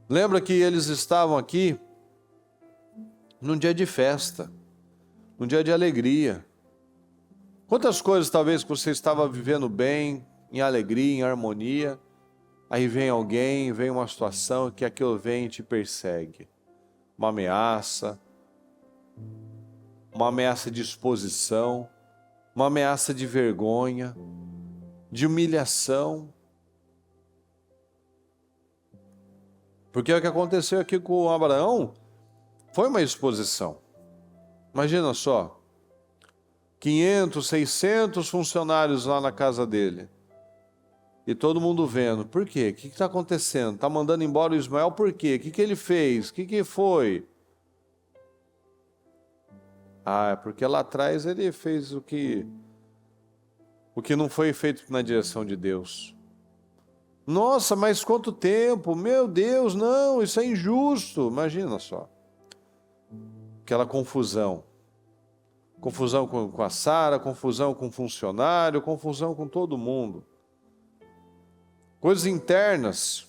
Lembra que eles estavam aqui num dia de festa, num dia de alegria. Quantas coisas talvez que você estava vivendo bem, em alegria, em harmonia, aí vem alguém, vem uma situação que aquilo vem e te persegue. Uma ameaça de exposição, uma ameaça de vergonha, de humilhação. Porque o que aconteceu aqui com Abraão foi uma exposição. Imagina só, 500, 600 funcionários lá na casa dele. E todo mundo vendo. Por quê? O que está acontecendo? Está mandando embora o Ismael por quê? O que ele fez? O que foi? É porque lá atrás ele fez o que não foi feito na direção de Deus. Nossa, mas quanto tempo? Meu Deus, não, isso é injusto. Imagina só. Aquela confusão. Confusão com a Sara, confusão com o funcionário, confusão com todo mundo. Coisas internas.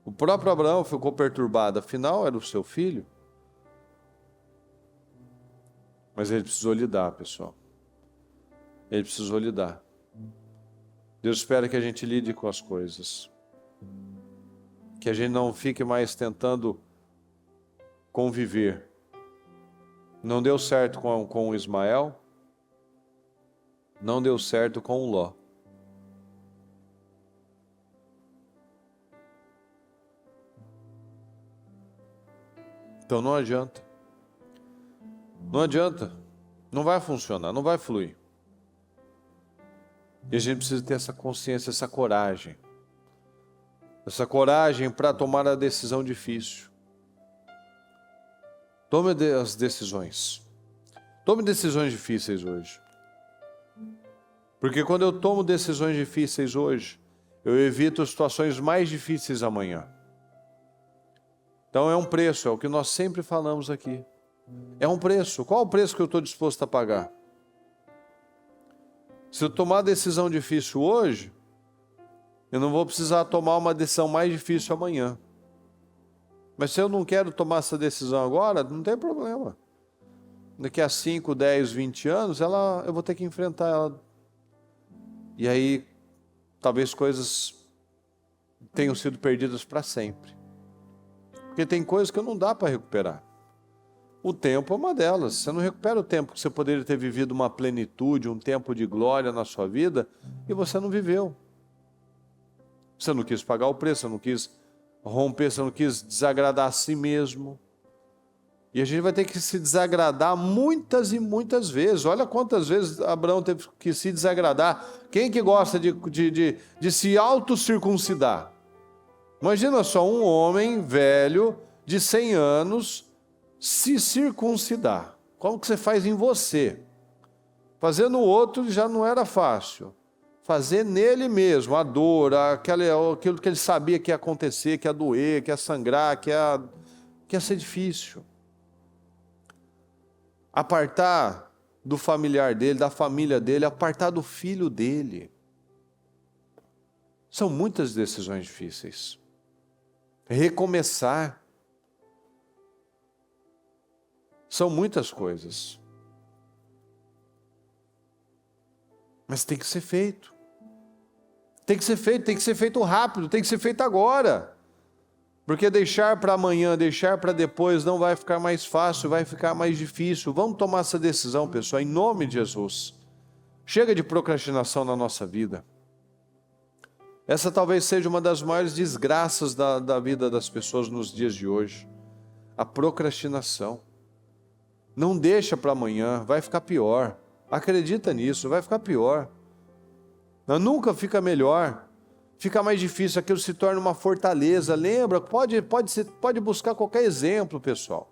O próprio Abraão ficou perturbado, afinal era o seu filho. Mas ele precisou lidar, pessoal. Ele precisou lidar. Deus espera que a gente lide com as coisas. Que a gente não fique mais tentando conviver. Não deu certo com o Ismael. Não deu certo com o Ló. Então não adianta. Não adianta. Não vai funcionar, não vai fluir. E a gente precisa ter essa consciência, essa coragem. Essa coragem para tomar a decisão difícil. Tome as decisões. Tome decisões difíceis hoje. Porque quando eu tomo decisões difíceis hoje, eu evito situações mais difíceis amanhã. Então é um preço, é o que nós sempre falamos aqui. É um preço. Qual o preço que eu estou disposto a pagar? Se eu tomar decisão difícil hoje, eu não vou precisar tomar uma decisão mais difícil amanhã. Mas se eu não quero tomar essa decisão agora, não tem problema. Daqui a 5, 10, 20 anos, eu vou ter que enfrentar ela. E aí, talvez coisas tenham sido perdidas para sempre. Porque tem coisas que não dá para recuperar. O tempo é uma delas. Você não recupera o tempo que você poderia ter vivido uma plenitude, um tempo de glória na sua vida, e você não viveu. Você não quis pagar o preço, você não quis romper, você não quis desagradar a si mesmo. E a gente vai ter que se desagradar muitas e muitas vezes. Olha quantas vezes Abraão teve que se desagradar. Quem que gosta de se autocircuncidar? Imagina só um homem velho de 100 anos se circuncidar. Como que você faz em você? Fazer no outro já não era fácil. Fazer nele mesmo, a dor, aquilo que ele sabia que ia acontecer, que ia doer, que ia sangrar, que ia ser difícil. Apartar do familiar dele, da família dele, apartar do filho dele. São muitas decisões difíceis. Recomeçar. São muitas coisas. Mas tem que ser feito. Tem que ser feito rápido, tem que ser feito agora. Porque deixar para amanhã, deixar para depois não vai ficar mais fácil, vai ficar mais difícil. Vamos tomar essa decisão, pessoal, em nome de Jesus. Chega de procrastinação na nossa vida. Essa talvez seja uma das maiores desgraças da vida das pessoas nos dias de hoje. A procrastinação. Não deixa para amanhã, vai ficar pior. Acredita nisso, vai ficar pior. Nunca fica melhor. Fica mais difícil, aquilo se torna uma fortaleza. Lembra, pode buscar qualquer exemplo, pessoal.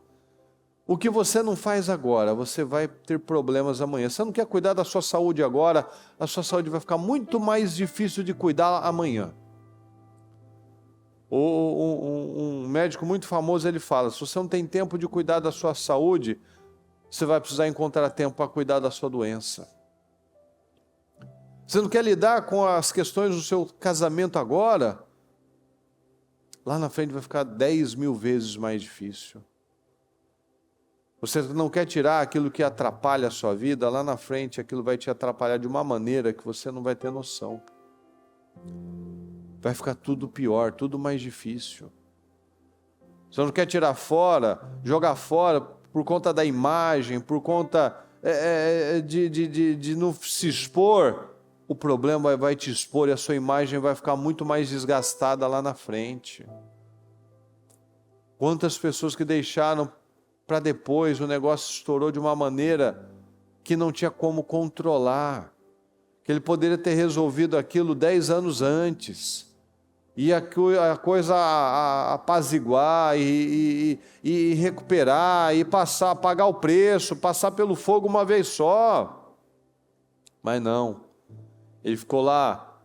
O que você não faz agora, você vai ter problemas amanhã. Você não quer cuidar da sua saúde agora, a sua saúde vai ficar muito mais difícil de cuidar amanhã. Um médico muito famoso, ele fala, se você não tem tempo de cuidar da sua saúde, você vai precisar encontrar tempo para cuidar da sua doença. Você não quer lidar com as questões do seu casamento agora? Lá na frente vai ficar 10 mil vezes mais difícil. Você não quer tirar aquilo que atrapalha a sua vida? Lá na frente aquilo vai te atrapalhar de uma maneira que você não vai ter noção. Vai ficar tudo pior, tudo mais difícil. Você não quer tirar fora, jogar fora por conta da imagem, por conta de não se expor. O problema vai te expor e a sua imagem vai ficar muito mais desgastada lá na frente. Quantas pessoas que deixaram para depois, o negócio estourou de uma maneira que não tinha como controlar, que ele poderia ter resolvido aquilo 10 anos antes, e a coisa apaziguar e recuperar, e pagar o preço, passar pelo fogo uma vez só. Mas não. Ele ficou lá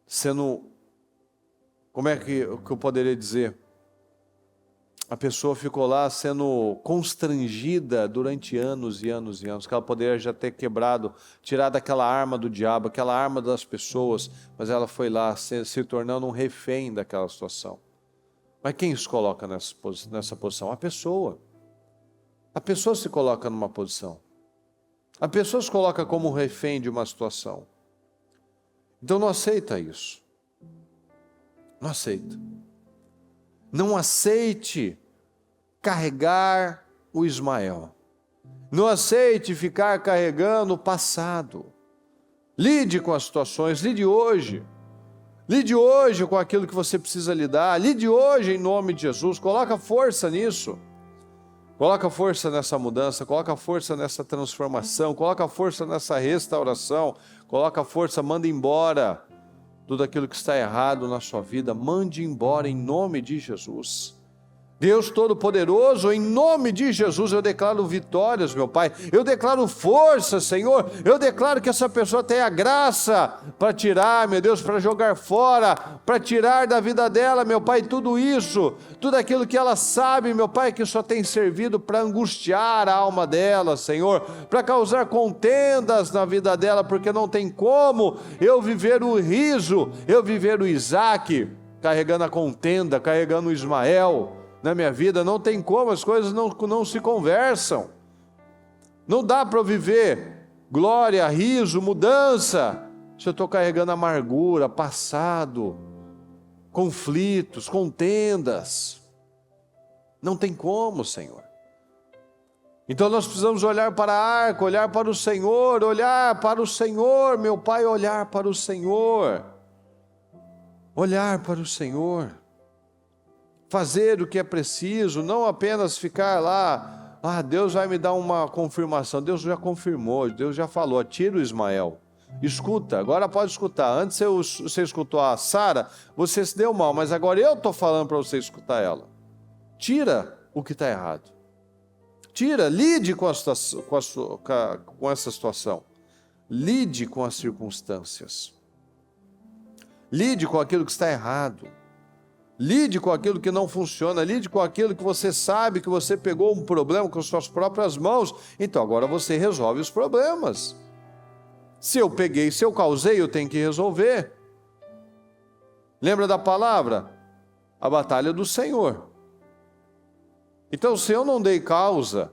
sendo, como é que eu poderia dizer? A pessoa ficou lá sendo constrangida durante anos e anos e anos, que ela poderia já ter quebrado, tirado aquela arma do diabo, aquela arma das pessoas, mas ela foi lá se tornando um refém daquela situação. Mas quem se coloca nessa posição? A pessoa. A pessoa se coloca numa posição. A pessoa se coloca como refém de uma situação. Então não aceita isso. Não aceita. Não aceite carregar o Ismael. Não aceite ficar carregando o passado. Lide com as situações, lide hoje. Lide hoje com aquilo que você precisa lidar. Lide hoje em nome de Jesus. Coloca força nisso. Coloca força nessa mudança, coloca força nessa transformação, coloca força nessa restauração, coloca força, manda embora tudo aquilo que está errado na sua vida, mande embora em nome de Jesus. Deus Todo-Poderoso, em nome de Jesus, eu declaro vitórias, meu Pai. Eu declaro força, Senhor. Eu declaro que essa pessoa tenha graça para tirar, meu Deus, para jogar fora, para tirar da vida dela, meu Pai, tudo isso, tudo aquilo que ela sabe, meu Pai, que só tem servido para angustiar a alma dela, Senhor, para causar contendas na vida dela, porque não tem como eu viver o riso, eu viver o Isaac, carregando a contenda, carregando o Ismael. Na minha vida não tem como, as coisas não se conversam. Não dá para eu viver glória, riso, mudança, se eu estou carregando amargura, passado, conflitos, contendas. Não tem como, Senhor. Então nós precisamos olhar para a arca, olhar para o Senhor, meu Pai, olhar para o Senhor. Olhar para o Senhor. Fazer o que é preciso, não apenas ficar lá, Deus vai me dar uma confirmação. Deus já confirmou, Deus já falou, tira o Ismael. Escuta, agora pode escutar. Antes você escutou a Sara, você se deu mal, mas agora eu estou falando para você escutar ela. Tira o que está errado. Tira, lide com essa situação. Lide com as circunstâncias. Lide com aquilo que está errado. Lide com aquilo que não funciona, lide com aquilo que você sabe que você pegou um problema com suas próprias mãos, então agora você resolve os problemas. Se eu peguei, se eu causei, eu tenho que resolver. Lembra da palavra? A batalha do Senhor. Então, se eu não dei causa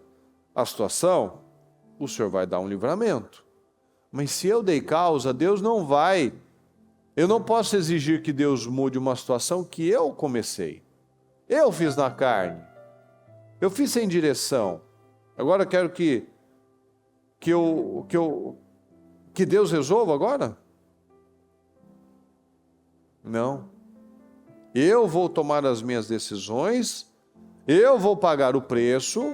à situação, o Senhor vai dar um livramento. Mas se eu dei causa, Deus não vai. Eu não posso exigir que Deus mude uma situação que eu comecei. Eu fiz na carne. Eu fiz sem direção. Agora eu quero que Deus resolva agora? Não. Eu vou tomar as minhas decisões, eu vou pagar o preço,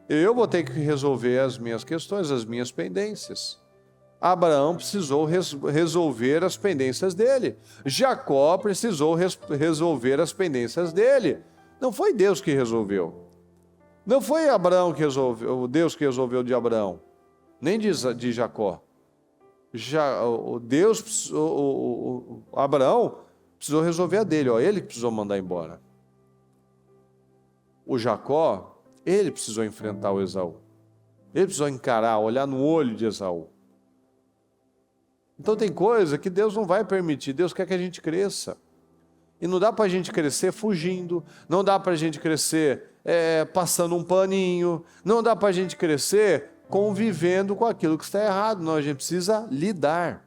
eu vou ter que resolver as minhas questões, as minhas pendências. Abraão precisou resolver as pendências dele. Jacó precisou resolver as pendências dele. Não foi Deus que resolveu. Não foi Abraão que resolveu, Deus que resolveu de Abraão, nem de Jacó. Abraão precisou resolver a dele, ele que precisou mandar embora. O Jacó, ele precisou enfrentar o Esaú. Ele precisou encarar, olhar no olho de Esaú. Então tem coisa que Deus não vai permitir, Deus quer que a gente cresça. E não dá para a gente crescer fugindo, não dá para a gente crescer passando um paninho, não dá para a gente crescer convivendo com aquilo que está errado, não, a gente precisa lidar.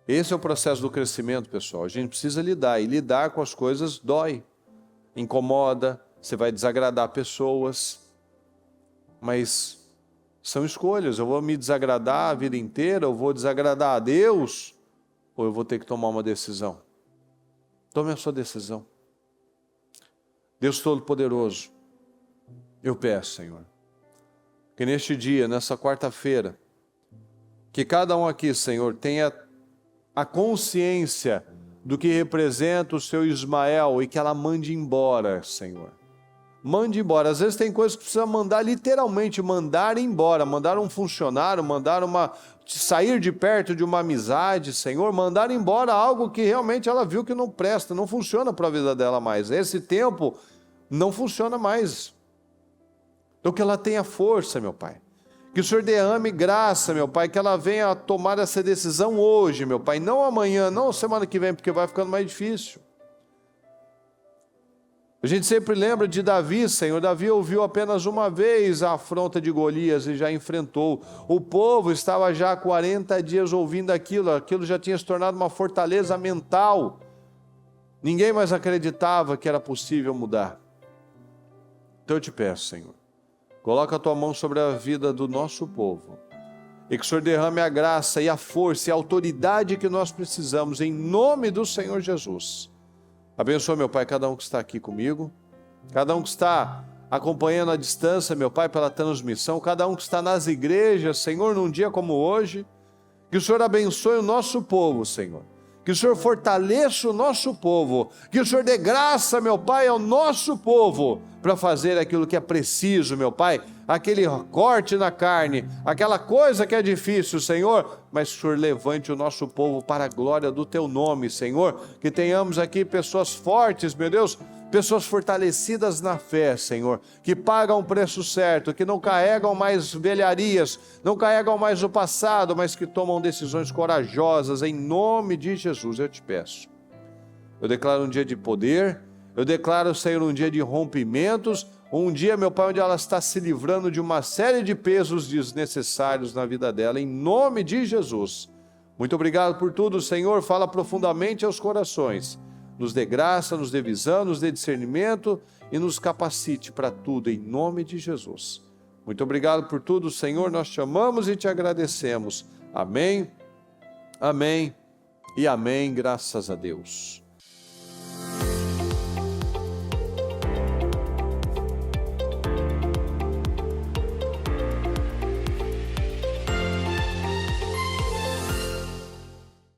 Esse é o processo do crescimento, pessoal, a gente precisa lidar, e lidar com as coisas dói, incomoda, você vai desagradar pessoas, mas são escolhas. Eu vou me desagradar a vida inteira, eu vou desagradar a Deus, ou eu vou ter que tomar uma decisão. Tome a sua decisão. Deus Todo-Poderoso, eu peço, Senhor, que neste dia, nessa quarta-feira, que cada um aqui, Senhor, tenha a consciência do que representa o seu Ismael e que ela mande embora, Senhor. Mande embora. Às vezes tem coisas que precisa mandar, literalmente mandar embora, mandar um funcionário, sair de perto de uma amizade, Senhor, mandar embora algo que realmente ela viu que não presta, não funciona para a vida dela mais. Esse tempo não funciona mais. Então que ela tenha força, meu Pai. Que o Senhor derrame graça, meu Pai, que ela venha tomar essa decisão hoje, meu Pai, não amanhã, não semana que vem, porque vai ficando mais difícil. A gente sempre lembra de Davi, Senhor. Davi ouviu apenas uma vez a afronta de Golias e já enfrentou. O povo estava já há 40 dias ouvindo aquilo já tinha se tornado uma fortaleza mental. Ninguém mais acreditava que era possível mudar. Então eu te peço, Senhor, coloca a tua mão sobre a vida do nosso povo e que o Senhor derrame a graça e a força e a autoridade que nós precisamos, em nome do Senhor Jesus. Abençoa, meu Pai, cada um que está aqui comigo, cada um que está acompanhando à distância, meu Pai, pela transmissão, cada um que está nas igrejas, Senhor, num dia como hoje, que o Senhor abençoe o nosso povo, Senhor, Que o Senhor fortaleça o nosso povo, que o Senhor dê graça, meu Pai, ao nosso povo, para fazer aquilo que é preciso, meu Pai, aquele corte na carne, aquela coisa que é difícil, Senhor, mas que o Senhor levante o nosso povo para a glória do Teu nome, Senhor, que tenhamos aqui pessoas fortes, meu Deus, pessoas fortalecidas na fé, Senhor, que pagam o preço certo, que não carregam mais velharias, não carregam mais o passado, mas que tomam decisões corajosas, em nome de Jesus, eu te peço. Eu declaro um dia de poder, eu declaro, Senhor, um dia de rompimentos, um dia, meu Pai, onde ela está se livrando de uma série de pesos desnecessários na vida dela, em nome de Jesus. Muito obrigado por tudo, Senhor, fala profundamente aos corações. Nos dê graça, nos dê visão, nos dê discernimento e nos capacite para tudo, em nome de Jesus. Muito obrigado por tudo, Senhor, nós te amamos e te agradecemos. Amém, amém e amém, graças a Deus.